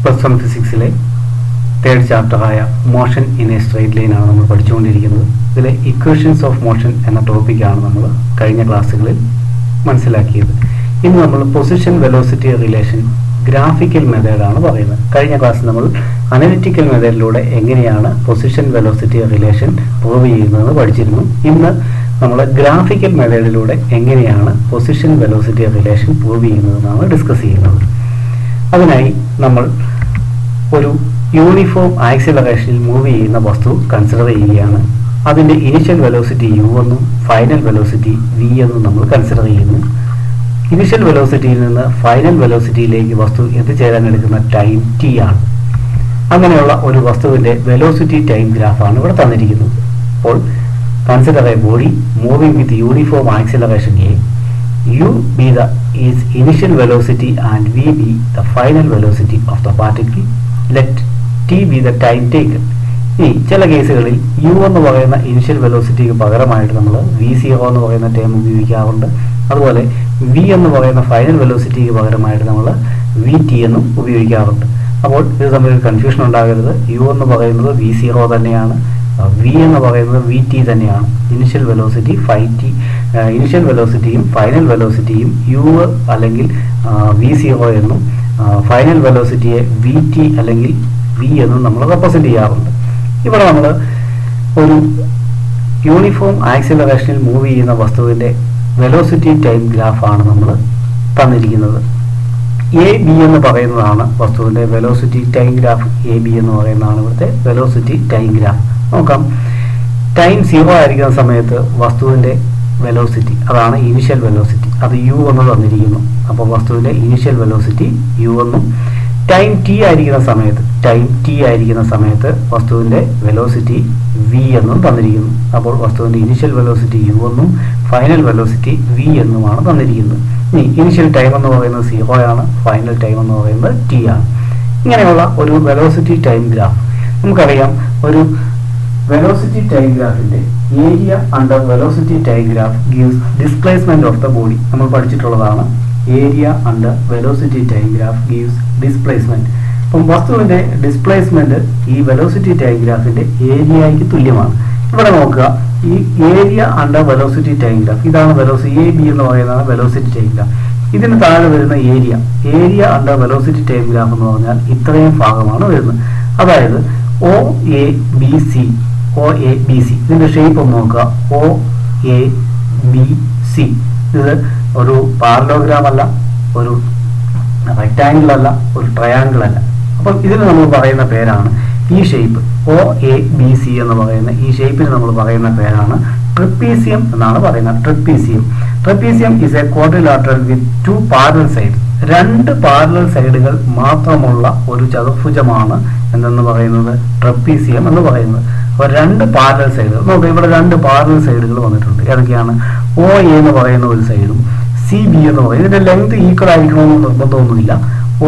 Plus one ഫിസിക്സിലെ third ചാപ്റ്ററായ motion in a straight line ആണ് നമ്മൾ പഠിച്ചുകൊണ്ടിരിക്കുന്നത്. ഇതിലെ ഇക്വേഷൻസ് ഓഫ് മോഷൻ എന്ന ടോപ്പിക്കാണ് നമ്മൾ കഴിഞ്ഞ ക്ലാസ്സുകളിൽ മനസ്സിലാക്കിയത്. ഇന്ന് നമ്മൾ പൊസിഷൻ വെലോസിറ്റി റിലേഷൻ ഗ്രാഫിക്കൽ മെത്തേഡാണ് പറയുന്നത്. കഴിഞ്ഞ ക്ലാസ്സിൽ നമ്മൾ അനലിറ്റിക്കൽ മെത്തേഡിലൂടെ എങ്ങനെയാണ് പൊസിഷൻ വെലോസിറ്റി റിലേഷൻ പ്രൂവ് ചെയ്യുന്നതെന്ന് പഠിച്ചിരുന്നു. ഇന്ന് നമ്മൾ ഗ്രാഫിക്കൽ മെത്തേഡിലൂടെ എങ്ങനെയാണ് പൊസിഷൻ വെലോസിറ്റി റിലേഷൻ പ്രൂവ് ചെയ്യുന്നതെന്നാണ് ഡിസ്കസ് ചെയ്യുന്നത്. അതിനായി നമ്മൾ ഒരു യൂണിഫോം ആക്സിലറേഷനിൽ മൂവ് ചെയ്യുന്ന വസ്തു കൺസിഡർ ചെയ്യുകയാണ്. അതിൻ്റെ ഇനിഷ്യൽ വെലോസിറ്റി u എന്നും ഫൈനൽ വെലോസിറ്റി v എന്നും നമ്മൾ കൺസിഡർ ചെയ്യുന്നു. ഇനിഷ്യൽ വെലോസിറ്റിയിൽ നിന്ന് ഫൈനൽ വെലോസിറ്റിയിലേക്ക് വസ്തു എത്തിച്ചേരാൻ എടുക്കുന്ന ടൈം t ആണ്. അങ്ങനെയുള്ള ഒരു വസ്തുവിൻ്റെ വെലോസിറ്റി ടൈം ഗ്രാഫാണ് ഇവിടെ തന്നിരിക്കുന്നത്. അപ്പോൾ consider A body moving with uniform acceleration a. u be the its initial velocity and v be the final velocity of the particle. Let t be the time taken. ഈ ചില കേസുകളിൽ u എന്ന് പറയുന്ന initial വെലോസിറ്റിക്ക് പകരമായിട്ട് നമ്മൾ v0 എന്ന് പറയുന്ന term ഉപയോഗിക്കാറുണ്ട്. അതുപോലെ v എന്ന് പറയുന്ന ഫൈനൽ വെലോസിറ്റിക്ക് പകരമായിട്ട് നമ്മൾ vt എന്നും ഉപയോഗിക്കാറുണ്ട്. അപ്പോൾ ഇത് തമ്മിൽ കൺഫ്യൂഷൻ ഉണ്ടാകരുത്. u എന്ന് പറയുന്നത് v0 തന്നെയാണ്, v എന്ന് പറയുന്നത് vt തന്നെയാണ്. ഇനിഷ്യൽ വെലോസിറ്റി ഇനിഷ്യൽ വെലോസിറ്റിയും ഫൈനൽ വെലോസിറ്റിയും u അല്ലെങ്കിൽ v0 എന്നും ഫൈനൽ വെലോസിറ്റിയെ vt അല്ലെങ്കിൽ v എന്നും നമ്മൾ റെപ്രസെന്റ് ചെയ്യാറുണ്ട്. ഇവിടെ നമ്മൾ ഒരു യൂണിഫോം ആക്സിലറേഷനിൽ മൂവ് ചെയ്യുന്ന വസ്തുവിൻ്റെ വെലോസിറ്റി ടൈം ഗ്രാഫാണ് നമ്മൾ തന്നിരിക്കുന്നത്. എ ബി എന്ന് പറയുന്നതാണ് വസ്തുവിൻ്റെ velocity time graph. A B എന്ന് പറയുന്നതാണ് ഇവിടുത്തെ വെലോസിറ്റി ടൈം ഗ്രാഫ്. നോക്കാം. ടൈം 0 ആയിരിക്കുന്ന സമയത്ത് വസ്തുവിൻ്റെ വെലോസിറ്റി, അതാണ് ഇനിഷ്യൽ വെലോസിറ്റി, അത് u എന്ന് തന്നിരിക്കുന്നു. അപ്പോൾ വസ്തുവിൻ്റെ ഇനിഷ്യൽ വെലോസിറ്റി u എന്നും ടൈം t ആയിരിക്കുന്ന സമയത്ത് വസ്തുവിൻ്റെ വെലോസിറ്റി v എന്നും തന്നിരിക്കുന്നു. അപ്പോൾ വസ്തുവിൻ്റെ ഇനിഷ്യൽ വെലോസിറ്റി u എന്നും ഫൈനൽ വെലോസിറ്റി v എന്നുമാണ് തന്നിരിക്കുന്നത്. ഇനി ഇനിഷ്യൽ ടൈം എന്ന് പറയുന്നത് 0 ആണ്, ഫൈനൽ ടൈം എന്ന് പറയുന്നത് t ആണ്. ഇങ്ങനെയുള്ള ഒരു വെലോസിറ്റി ടൈം ഗ്രാഫ് നമുക്കറിയാം. ഒരു വെലോസിറ്റി ടൈം ഗ്രാഫിന്റെ area under velocity time graph gives displacement of the body. നമ്മൾ പഠിച്ചിട്ടുള്ളതാണ്. Area under velocity time graph gives displacement. അപ്പം വസ്തുവിന്റെ ഡിസ്പ്ലേസ്മെന്റ് ഈ വെലോസിറ്റി ടൈം ഗ്രാഫിന്റെ ഏരിയയ്ക്ക് തുല്യമാണ്. ഇവിടെ നോക്കുക, ഈ area under velocity time graph, ഇതാണ് വെലോസിറ്റി എ ബി എന്ന് പറയുന്നതാണ് വെലോസിറ്റി ടൈം ഗ്രാഫ്. ഇതിന് താഴെ വരുന്ന area under velocity time graph എന്ന് പറഞ്ഞാൽ ഇത്രയും ഭാഗമാണ് വരുന്നത്. അതായത് ഒ എ ബി സി ഇതിന്റെ ഷേപ്പ് ഒന്ന് നോക്കുക. ഒ എ ബി സി ഇത് ഒരു പാരലോഗ്രാം അല്ല, ഒരു റെക്ടാങ്കിൾ അല്ല, ഒരു ട്രയാങ്കിൾ അല്ല. അപ്പം ഇതിന് നമ്മൾ പറയുന്ന പേരാണ് ഈ shape. O A B C എന്ന് പറയുന്ന ഈ ഷേപ്പിന് നമ്മൾ പറയുന്ന പേരാണ് ട്രപ്പീസിയം എന്നാണ് പറയുന്നത്. Trapezium is a quadrilateral with 2 parallel sides. 2 parallel സൈഡുകൾ മാത്രമുള്ള ഒരു ചതുർഭുജമാണ് എന്തെന്ന് പറയുന്നത് ട്രപ്പീസിയം എന്ന് പറയുന്നത്. അപ്പോൾ 2 പാരലൽ സൈഡുകൾ നോക്കുക. ഇവിടെ 2 പാരലൽ സൈഡുകൾ വന്നിട്ടുണ്ട്. ഏതൊക്കെയാണ്? ഒ എ എന്ന് പറയുന്ന ഒരു സൈഡും സി ബി എന്ന് പറയുന്നത്. ഇതിന്റെ ലെങ്ത് ഈക്വൽ ആയിരിക്കണമെന്ന് നിർബന്ധമൊന്നുമില്ല.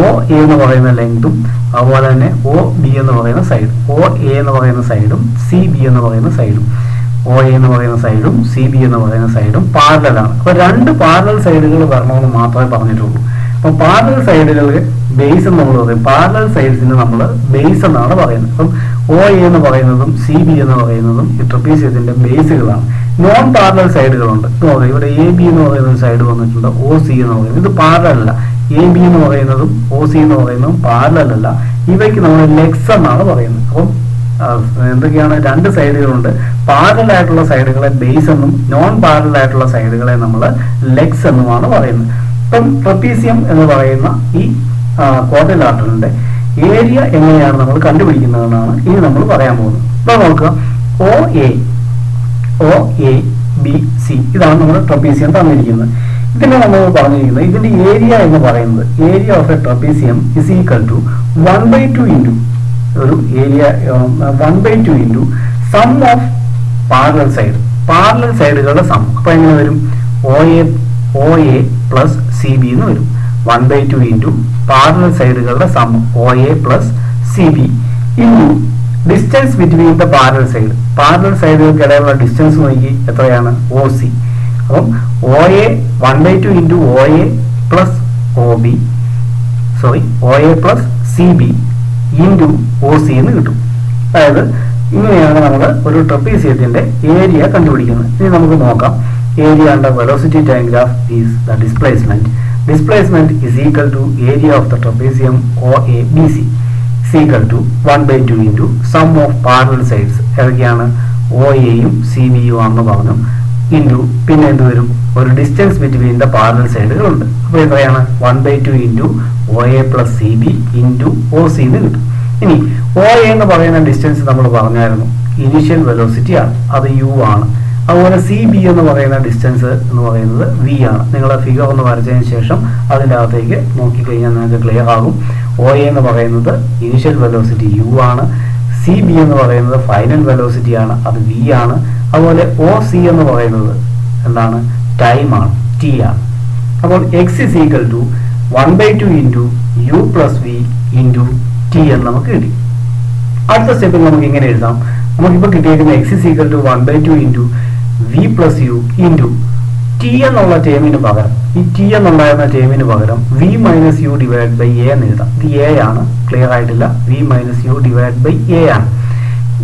ഒ എ എന്ന് പറയുന്ന ലെങ്തും അതുപോലെ തന്നെ ഒ ബി എന്ന് പറയുന്ന സൈഡും, ഒ എ എന്ന് പറയുന്ന സൈഡും സി ബി എന്ന് പറയുന്ന സൈഡും, ഒ എ എന്ന് പറയുന്ന സൈഡും സി ബി എന്ന് പറയുന്ന സൈഡും പാരലലാണ്. അപ്പോൾ 2 പാരലൽ സൈഡുകൾ വരണമെന്ന് മാത്രമേ പറഞ്ഞിട്ടുള്ളൂ. അപ്പോൾ പാരലൽ സൈഡുകൾക്ക് ബേസ് എന്ന് നമ്മൾ പറയും. പാരലൽ സൈഡ്സിന് നമ്മൾ ബേസ് എന്നാണ് പറയുന്നത്. അപ്പം ഒ എ എന്ന് പറയുന്നതും സി ബി എന്ന് പറയുന്നതും ഈ ട്രപ്പീസിയത്തിന്റെ ബേസുകളാണ്. Non parallel സൈഡുകളുണ്ട്. ഇവിടെ എ ബി എന്ന് പറയുന്ന ഒരു സൈഡ് വന്നിട്ടുണ്ട്, ഒ സി എന്ന് പറയുന്നത്. ഇത് പാരലല്ല. എ ബി എന്ന് പറയുന്നതും ഒ സി എന്ന് പറയുന്നതും പാരലല്ല. ഇവയ്ക്ക് നമ്മൾ ലെഗ്സ് എന്നാണ് പറയുന്നത്. അപ്പം എന്തൊക്കെയാണ്? 2 സൈഡുകളുണ്ട്. പാരലൽ ആയിട്ടുള്ള സൈഡുകളെ ബേസ് എന്നും നോൺ പാരലൽ ആയിട്ടുള്ള സൈഡുകളെ നമ്മൾ ലെഗ്സ് എന്നുമാണ് പറയുന്നത്. ഇപ്പം ട്രപ്പീസിയം എന്ന് പറയുന്ന ഈ ക്വാഡ്രിലാറ്ററലിന്റെ ഏരിയ എങ്ങനെയാണ് നമ്മൾ കണ്ടുപിടിക്കുന്നതെന്നാണ് ഇനി നമ്മൾ പറയാൻ പോകുന്നത്. ഇപ്പോൾ നോക്കുക, ഒ എ ബി സി ഇതാണ് നമ്മുടെ ട്രപ്പീസിയം തന്നിരിക്കുന്നത്. ഇതിനെ നമ്മൾ പറഞ്ഞിരിക്കുന്നത്, ഇതിന്റെ ഏരിയ എന്ന് പറയുന്നത് area of a trapezium is equal to 1/2 into ഒരു area 1/2 into sum of parallel സൈഡുകളുടെ സം. അപ്പൊ എങ്ങനെ വരും? O A plus C B എന്ന് വരും. 1/2 ഇൻറ്റു പാരലൽ സൈഡുകളുടെ sum O A plus C B into distance between the parallel സൈഡുകൾക്ക് ഇടയിലുള്ള ഡിസ്റ്റൻസ് നോക്കി എത്രയാണ്? O C. അപ്പം O A 1/2 into O A plus O B OA plus CB into OC എന്ന് കിട്ടും. അതായത് ഇങ്ങനെയാണ് നമ്മൾ ഒരു ട്രപ്പീസിയത്തിന്റെ ഏരിയ കണ്ടുപിടിക്കുന്നത്. ഇനി നമുക്ക് നോക്കാം. Area under velocity time graph is the displacement. Displacement is equal to area of the trapezium OABC is equal to 1/2 into sum of parallel sides. ഏതൊക്കെയാണ്? OAയും CBയും ആണെന്ന് പറഞ്ഞു. ഇൻറ്റു പിന്നെ എന്ത് വരും? ഒരു ഡിസ്റ്റൻസ് ബിറ്റ്വീൻ ദ പാരലൽ സൈഡുകളുണ്ട്. അപ്പോൾ എത്രയാണ്? 1/2 into OA plus CB into OC എന്ന് കിട്ടും. ഇനി OA എന്ന് പറയുന്ന ഡിസ്റ്റൻസ് നമ്മൾ പറഞ്ഞായിരുന്നു ഇനിഷ്യൽ വെലോസിറ്റി ആണ്, അത് U ആണ്. അതുപോലെ CB എന്ന് പറയുന്ന ഡിസ്റ്റൻസ് എന്ന് പറയുന്നത് V ആണ്. നിങ്ങൾ ഫിഗർ ഒന്ന് വരച്ചതിന് ശേഷം അതിൻ്റെ അകത്തേക്ക് നോക്കിക്കഴിഞ്ഞാൽ നിങ്ങൾക്ക് ക്ലിയർ ആകും. OA എന്ന് പറയുന്നത് ഇനിഷ്യൽ വെലോസിറ്റി U ആണ്. CB എന്ന് പറയുന്നത് ഫൈനൽ വെലോസിറ്റി ആണ്, അത് V ആണ്. അതുപോലെ OC എന്ന് പറയുന്നത് എന്താണ്? ടൈം ആണ്, T ആണ്. അപ്പോൾ X is equal to 1/2 into U plus V into T എന്ന് നമുക്ക് കിട്ടി. അടുത്ത സ്റ്റെപ്പിൽ നമുക്ക് ഇങ്ങനെ എഴുതാം. നമുക്കിപ്പോൾ കിട്ടിയിരിക്കുന്ന X is equal to 1/2 into V plus U into T എന്നുള്ള ടേമിന് പകരം, ഈ T എന്നുണ്ടായിരുന്ന ടേമിന് പകരം V minus U divide by A എന്ന് എഴുതാം. ഇത് A ആണ്, ക്ലിയർ ആയിട്ടില്ല. V minus U divide by A ആണ്.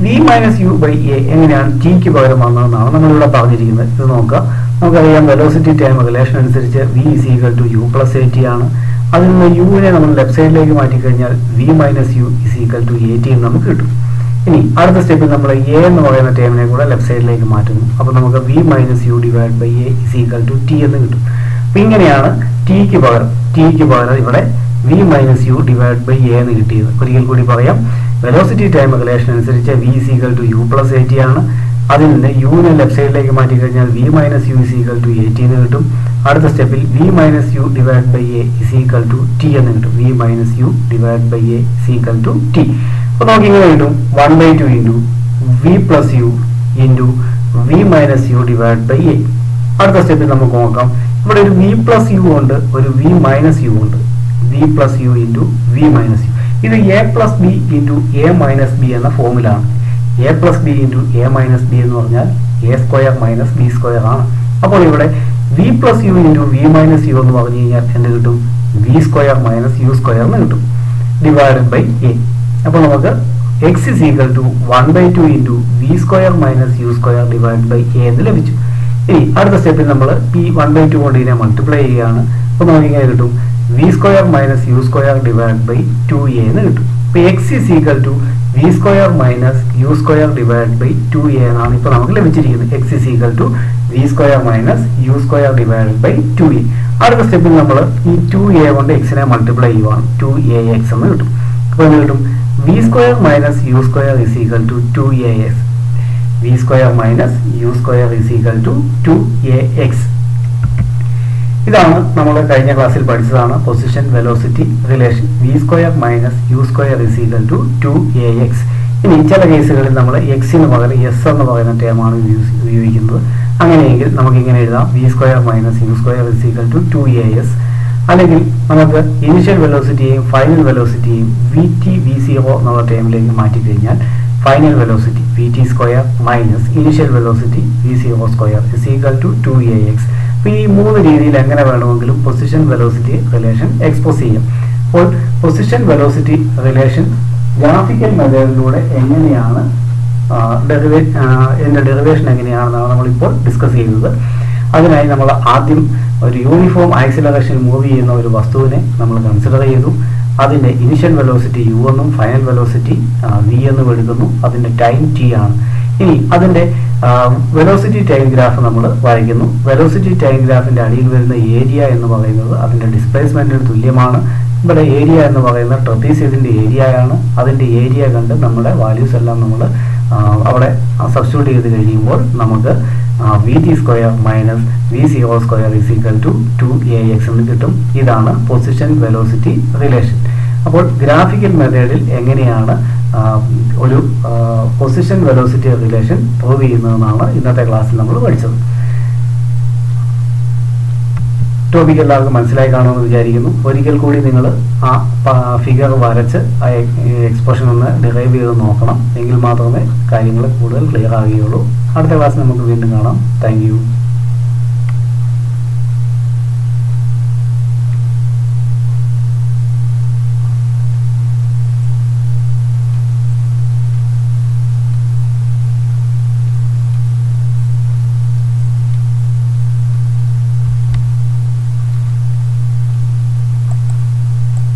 V minus U by A എങ്ങനെയാണ് Tക്ക് പകരം വന്നതെന്നാണ് നമ്മളിവിടെ പറഞ്ഞിരിക്കുന്നത്. ഇത് നോക്കുക. നമുക്കറിയാം വെലോസിറ്റി ടൈം റിലേഷൻ അനുസരിച്ച് V is equal to U plus AT ആണ്. അതിൽ നിന്ന് യുവിനെ നമ്മൾ ലെഫ്റ്റ് സൈഡിലേക്ക് മാറ്റിക്കഴിഞ്ഞാൽ V minus U is equal to AT എന്ന് നമുക്ക് കിട്ടും. ഇനി അടുത്ത സ്റ്റെപ്പിൽ നമ്മൾ A എന്ന് പറയുന്ന ടേമിനെ കൂടെ ലെഫ്റ്റ് സൈഡിലേക്ക് മാറ്റുന്നു. അപ്പോൾ നമുക്ക് V minus U divide by A is equal to T എന്ന് കിട്ടും. അപ്പോൾ ഇങ്ങനെയാണ് Tക്ക് പകരം ഇവിടെ V minus U divide by A എന്ന് കിട്ടിയത്. ഒരിക്കൽ കൂടി പറയാം. വെലോസിറ്റി ടൈം റിലേഷൻ അനുസരിച്ച് V is equal to U plus AT ആണ്. അതിൽ നിന്ന് യുവിനെ ലെഫ്റ്റ് സൈഡിലേക്ക് മാറ്റിക്കഴിഞ്ഞാൽ V minus U is equal to AT എന്ന് കിട്ടും. അടുത്ത സ്റ്റെപ്പിൽ V minus U divide by A is equal to T എന്ന് കിട്ടും. V minus U divide by A is equal to T. അപ്പോൾ നമുക്ക് ഇങ്ങനെ കിട്ടും 1/2 into V plus U into V minus U divide by A. അടുത്ത സ്റ്റെപ്പിൽ നമുക്ക് നോക്കാം. ഇവിടെ ഒരു V പ്ലസ് U ഉണ്ട്, ഒരു V മൈനസ് U ഉണ്ട്. V plus U into V minus U. ഇത് A plus B into A minus B എന്ന ഫോമിലാണ്. A plus B into A minus B എന്ന് പറഞ്ഞാൽ A square minus B square ആണ്. അപ്പോൾ ഇവിടെ V plus U into V minus U എന്ന് പറഞ്ഞു കഴിഞ്ഞാൽ എന്ത് കിട്ടും? V square minus U square എന്ന് കിട്ടും, ഡിവൈഡഡ് ബൈ A. അപ്പോൾ നമുക്ക് X is equal to 1/2 into V square minus U square divide by A എന്ന് ലഭിച്ചു. ഇനി അടുത്ത സ്റ്റെപ്പിൽ നമ്മൾ ഈ 1/2 കൊണ്ട് ഇതിനെ മൾട്ടിപ്ലൈ ചെയ്യുകയാണ്. അപ്പോൾ നമുക്ക് ഇങ്ങനെ കിട്ടും V square minus U square divide by 2A എന്ന് കിട്ടും. അപ്പോൾ X is equal to V square minus U square divide by 2A എന്നാണ് ഇപ്പോൾ നമുക്ക് ലഭിച്ചിരിക്കുന്നത്. X is equal to V square minus U square divide by 2A. അടുത്ത സ്റ്റെപ്പിൽ നമ്മൾ ഈ 2A കൊണ്ട് Xനെ മൾട്ടിപ്ലൈ ചെയ്യുവാണ്. 2AX എന്ന് കിട്ടും. അപ്പോൾ എന്ത് കിട്ടും? V square minus U square is equal to 2AX. V square minus U square is equal to 2AX. ഇതാണ് നമ്മൾ കഴിഞ്ഞ ക്ലാസ്സിൽ പഠിച്ചതാണ് position velocity relation. V square minus U square is equal to 2AX. ഇനി ചില കേസുകളിൽ നമ്മൾ എക്സിന് പകരം S എന്ന് പറയുന്ന ടേമാണ് ഉപയോഗിക്കുന്നത്. അങ്ങനെയെങ്കിൽ നമുക്ക് ഇങ്ങനെ എഴുതാം. V square minus U square is equal to 2AS. അല്ലെങ്കിൽ നമുക്ക് ഇനിഷ്യൽ വെലോസിറ്റിയെയും ഫൈനൽ വെലോസിറ്റിയെയും VT V0 എന്നുള്ള ടേമിലേക്ക് മാറ്റിക്കഴിഞ്ഞാൽ final velocity VT square minus initial velocity V0 square is equal to 2AX. അപ്പോൾ ഈ മൂന്ന് രീതിയിൽ എങ്ങനെ വേണമെങ്കിലും പൊസിഷൻ വെലോസിറ്റി റിലേഷൻ എക്സ്പ്രസ് ചെയ്യാം. അപ്പോൾ പൊസിഷൻ വെലോസിറ്റി റിലേഷൻ ഗ്രാഫിക്കൽ മെത്തേഡിലൂടെ എങ്ങനെയാണ് ഇതിൻ്റെ ഡെറിവേഷൻ എങ്ങനെയാണെന്നാണ് നമ്മളിപ്പോൾ ഡിസ്കസ് ചെയ്യുന്നത്. അതിനായി നമ്മൾ ആദ്യം ഒരു യൂണിഫോം ആക്സിലറേഷൻ മൂവ് ചെയ്യുന്ന ഒരു വസ്തുവിനെ നമ്മൾ കൺസിഡർ ചെയ്തു. അതിൻ്റെ ഇനിഷ്യൽ വെലോസിറ്റി U എന്നും ഫൈനൽ വെലോസിറ്റി V എന്നും എടുക്കുന്നു. അതിൻ്റെ ടൈം T ആണ്. ഇനി അതിൻ്റെ വെലോസിറ്റി ടൈം ഗ്രാഫ് നമ്മൾ വരയ്ക്കുന്നു. വെലോസിറ്റി ടൈം ഗ്രാഫിൻ്റെ അടിയിൽ വരുന്ന ഏരിയ എന്ന് പറയുന്നത് അതിൻ്റെ ഡിസ്പ്ലേസ്മെൻറ്റിന് തുല്യമാണ്. ഇവിടെ ഏരിയ എന്ന് പറയുന്നത് ട്രപ്പീസിയത്തിൻ്റെ ഏരിയയാണ്. അതിൻ്റെ ഏരിയ കണ്ട് നമ്മുടെ വാല്യൂസ് എല്ലാം നമ്മൾ അവിടെ സബ്സ്റ്റിറ്റ്യൂട്ട് ചെയ്ത് കഴിയുമ്പോൾ നമുക്ക് VT square minus V0 square is equal to 2AX എന്ന് കിട്ടും. ഇതാണ് പൊസിഷൻ വെലോസിറ്റി റിലേഷൻ. അപ്പോൾ ഗ്രാഫിക്കൽ മെത്തേഡിൽ എങ്ങനെയാണ് ഒരു പൊസിഷൻ വെലോസിറ്റി റിലേഷൻ പ്രൂവ് ചെയ്യുന്നതെന്നാണ് ഇന്നത്തെ ക്ലാസ്സിൽ നമ്മൾ പഠിച്ചത്. ടോപ്പിക് എല്ലാവർക്കും മനസ്സിലായി കാണുമെന്ന് വിചാരിക്കുന്നു. ഒരിക്കൽ കൂടി നിങ്ങൾ ആ ഫിഗർ വരച്ച് ആ എക്സ്പ്രഷൻ ഒന്ന് ഡിറൈവ് ചെയ്ത് നോക്കണം. എങ്കിൽ മാത്രമേ കാര്യങ്ങൾ കൂടുതൽ ക്ലിയർ ആകുകയുള്ളൂ. അടുത്ത ക്ലാസ്സിൽ നമുക്ക് വീണ്ടും കാണാം. Thank you.